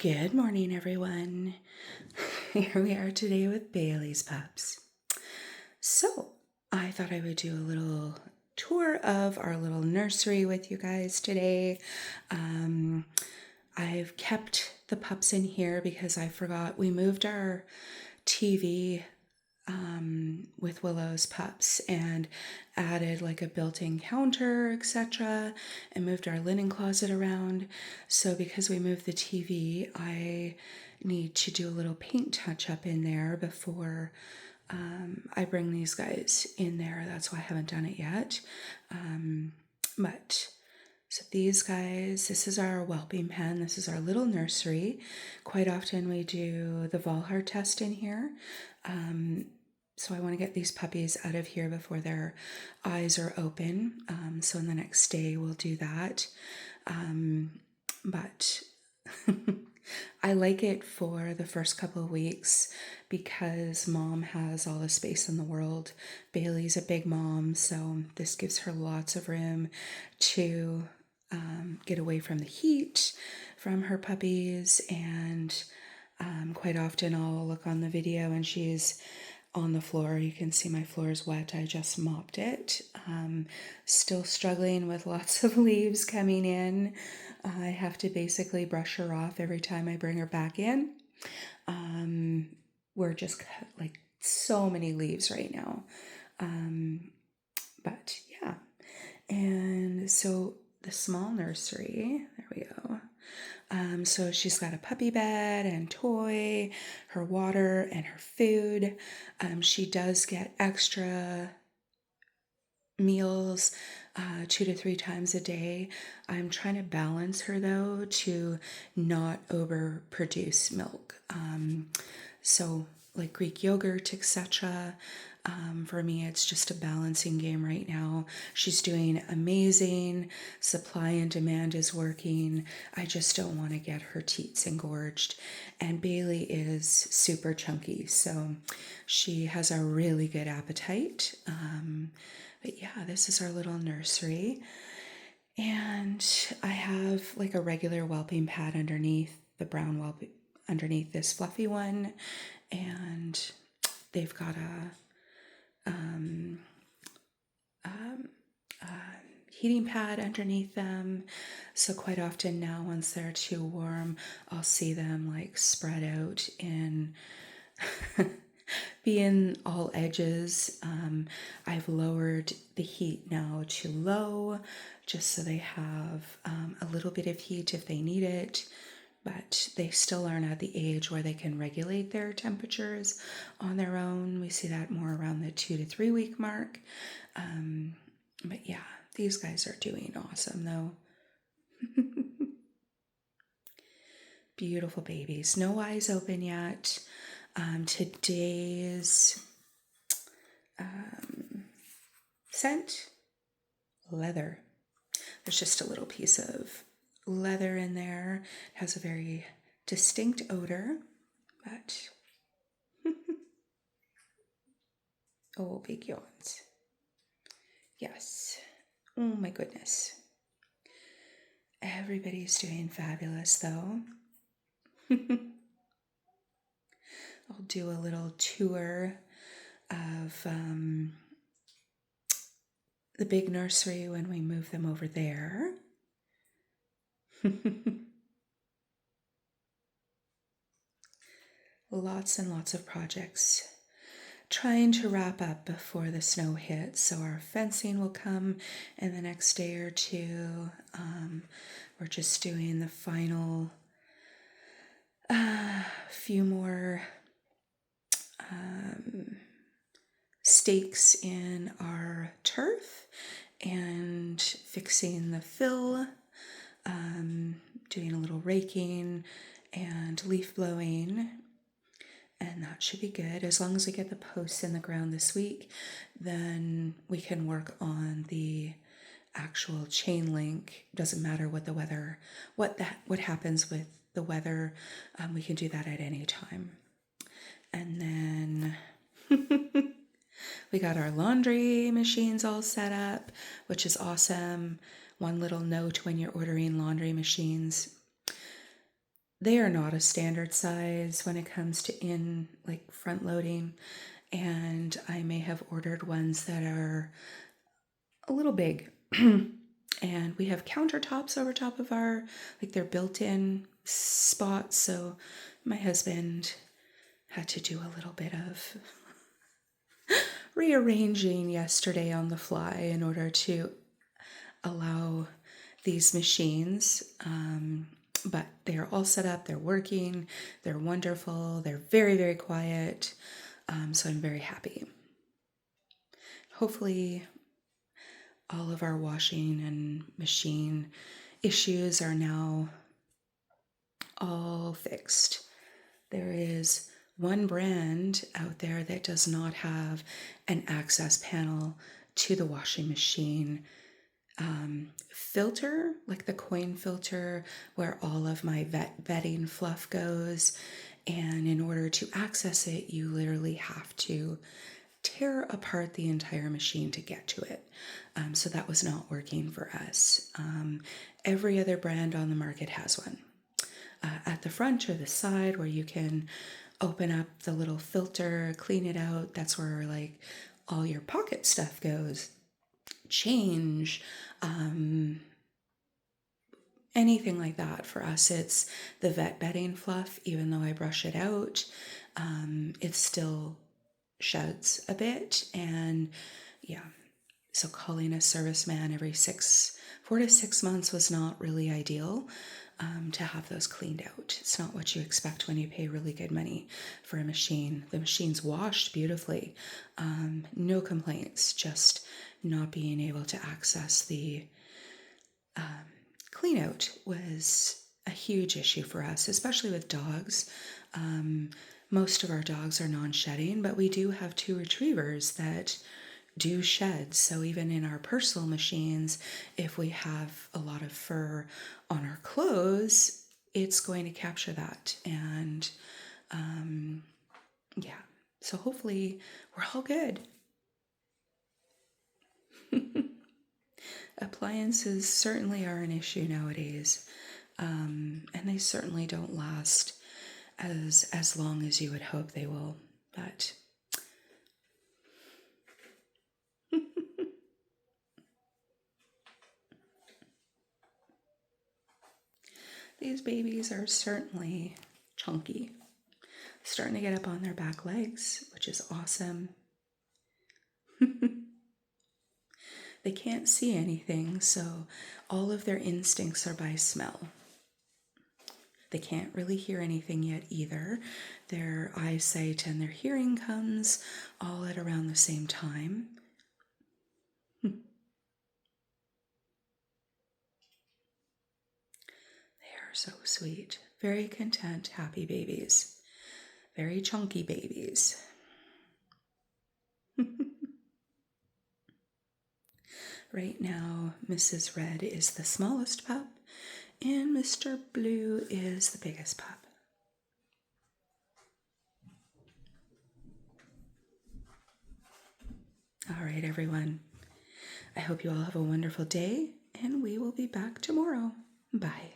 Good morning, everyone. Here we are today with Bailey's pups. So, I thought I would do a little tour of our little nursery with you guys today. I've kept the pups in here because I forgot we moved our TV with Willow's pups and added like a built-in counter, etc., and moved our linen closet around. So because we moved the TV, I need to do a little paint touch-up in there before I bring these guys in there. That's why I haven't done it yet. So these guys, this is our whelping pen. This is our little nursery. Quite often we do the Volhard test in here. So I want to get these puppies out of here before their eyes are open. So in the next day we'll do that. But I like it for the first couple of weeks because mom has all the space in the world. Bailey's a big mom, so this gives her lots of room to get away from the heat from her puppies. And quite often I'll look on the video and she's on the floor. You can see my floor is wet. I just mopped it. Still struggling with lots of leaves coming in. I have to basically brush her off every time I bring her back in. We're just like so many leaves right now. But yeah. And so the small nursery, there we go. So she's got a puppy bed and toy, her water and her food. She does get extra meals 2 to 3 times a day. I'm trying to balance her though to not overproduce milk. So like Greek yogurt, etc. For me, it's just a balancing game right now. She's doing amazing. Supply and demand is working. I just don't want to get her teats engorged. And Bailey is super chunky, so she has a really good appetite. But yeah, this is our little nursery. And I have like a regular whelping pad underneath, the brown whelp underneath this fluffy one. And they've got a heating pad underneath them. So quite often now, once they're too warm, I'll see them like spread out in being all edges. I've lowered the heat now to low just so they have a little bit of heat if they need it. But they still aren't at the age where they can regulate their temperatures on their own. We see that more around the 2 to 3 week mark. But yeah, these guys are doing awesome though. Beautiful babies. No eyes open yet. Today's scent, leather. There's just a little piece of leather in there. It has a very distinct odor, but oh, big yawns. Yes. Oh my goodness. Everybody's doing fabulous though. I'll do a little tour of the big nursery when we move them over there. Lots and lots of projects trying to wrap up before the snow hits. So our fencing will come in the next day or two. We're just doing the final few more stakes in our turf and fixing the fill, doing a little raking and leaf blowing. And that should be good. As long as we get the posts in the ground this week, then we can work on the actual chain link. Doesn't matter what the weather, what happens with the weather. We can do that at any time. And then we got our laundry machines all set up, which is awesome. One little note when you're ordering laundry machines: they are not a standard size when it comes to in like front loading, and I may have ordered ones that are a little big. And we have countertops over top of our, like they're built-in spots, so my husband had to do a little bit of rearranging yesterday on the fly in order to allow these machines. But they are all set up, they're working, they're wonderful, they're very, very quiet. So I'm very happy. Hopefully, all of our washing and machine issues are now all fixed. There is one brand out there that does not have an access panel to the washing machine filter, like the coin filter where all of my bedding fluff goes. And in order to access it, you literally have to tear apart the entire machine to get to it. So that was not working for us. Every other brand on the market has one. At the front or the side where you can open up the little filter, clean it out, that's where like all your pocket stuff goes. Change, anything like that. For us, it's the vet bedding fluff. Even though I brush it out, it still sheds a bit. And yeah, so calling a serviceman every 4 to 6 months was not really ideal. To have those cleaned out. It's not what you expect when you pay really good money for a machine. The machine's washed beautifully. No complaints, just not being able to access the clean out was a huge issue for us, especially with dogs. Most of our dogs are non-shedding, but we do have 2 retrievers that do shed. So even in our personal machines, if we have a lot of fur on our clothes, it's going to capture that. And yeah, so hopefully we're all good. Appliances certainly are an issue nowadays, and they certainly don't last as long as you would hope they will. But these babies are certainly chunky, starting to get up on their back legs, which is awesome. They can't see anything, so all of their instincts are by smell. They can't really hear anything yet either. Their eyesight and their hearing comes all at around the same time. They are so sweet. Very content, happy babies. Very chunky babies. Right now, Mrs. Red is the smallest pup, and Mr. Blue is the biggest pup. All right, everyone. I hope you all have a wonderful day, and we will be back tomorrow. Bye.